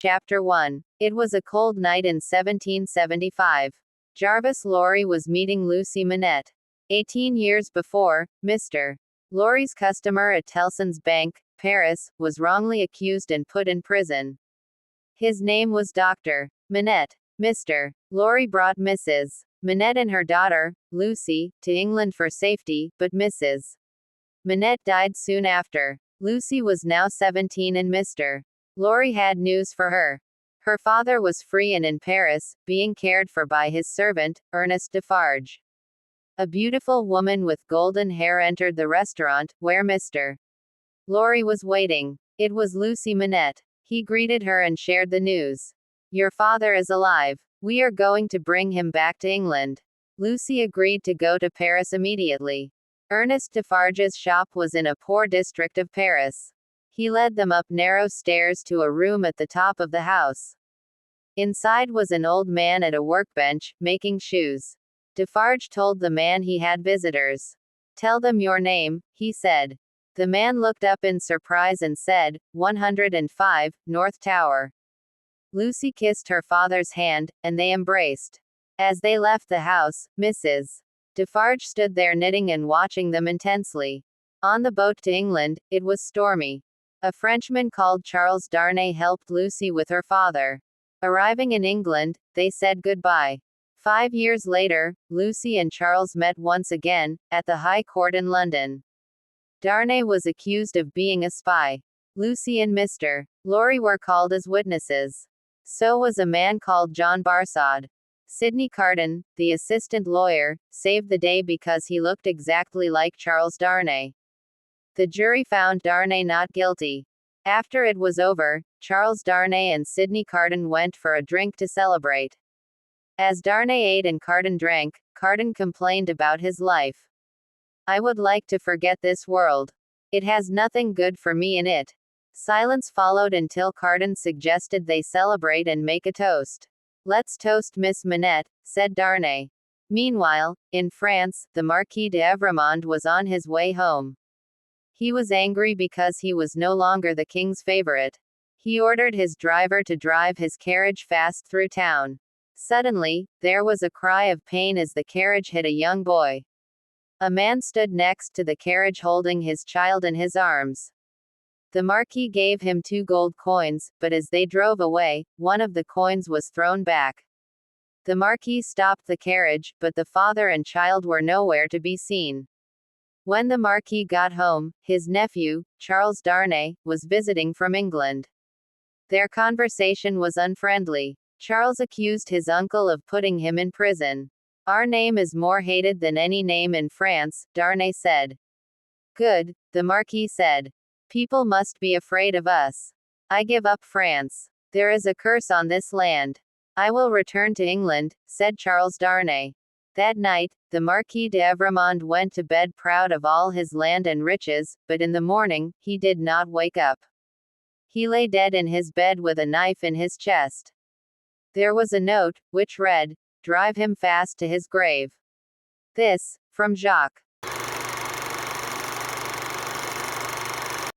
Chapter 1. It was a cold night in 1775. Jarvis Lorry was meeting Lucy Manette. 18 years before, Mr. Lorry's customer at Tellson's Bank, Paris, was wrongly accused and put in prison. His name was Dr. Manette. Mr. Lorry brought Mrs. Manette and her daughter, Lucy, to England for safety, but Mrs. Manette died soon after. Lucy was now 17 and Mr. Lorry had news for her. Her father was free and in Paris, being cared for by his servant, Ernest Defarge. A beautiful woman with golden hair entered the restaurant, where Mr. Lorry was waiting. It was Lucy Manette. He greeted her and shared the news. "Your father is alive. We are going to bring him back to England." Lucy agreed to go to Paris immediately. Ernest Defarge's shop was in a poor district of Paris. He led them up narrow stairs to a room at the top of the house. Inside was an old man at a workbench, making shoes. Defarge told the man he had visitors. "Tell them your name," he said. The man looked up in surprise and said, 105, North Tower. Lucy kissed her father's hand, and they embraced. As they left the house, Mrs. Defarge stood there knitting and watching them intensely. On the boat to England, it was stormy. A Frenchman called Charles Darnay helped Lucy with her father. Arriving in England, they said goodbye. 5 years later, Lucy and Charles met once again, at the High Court in London. Darnay was accused of being a spy. Lucy and Mr. Lorry were called as witnesses. So was a man called John Barsad. Sidney Carton, the assistant lawyer, saved the day because he looked exactly like Charles Darnay. The jury found Darnay not guilty. After it was over, Charles Darnay and Sidney Carton went for a drink to celebrate. As Darnay ate and Carton drank, Carton complained about his life. "I would like to forget this world. It has nothing good for me in it." Silence followed until Carton suggested they celebrate and make a toast. "Let's toast Miss Manette," said Darnay. Meanwhile, in France, the Marquis d'Evremond was on his way home. He was angry because he was no longer the king's favorite. He ordered his driver to drive his carriage fast through town. Suddenly, there was a cry of pain as the carriage hit a young boy. A man stood next to the carriage holding his child in his arms. The Marquis gave him 2 gold coins, but as they drove away, one of the coins was thrown back. The Marquis stopped the carriage, but the father and child were nowhere to be seen. When the Marquis got home, his nephew, Charles Darnay, was visiting from England. Their conversation was unfriendly. Charles accused his uncle of putting him in prison. "Our name is more hated than any name in France," Darnay said. "Good," the Marquis said. "People must be afraid of us. I give up France. There is a curse on this land. I will return to England," said Charles Darnay. That night, the Marquis d'Evremond went to bed proud of all his land and riches, but in the morning, he did not wake up. He lay dead in his bed with a knife in his chest. There was a note, which read, "Drive him fast to his grave." This, from Jacques.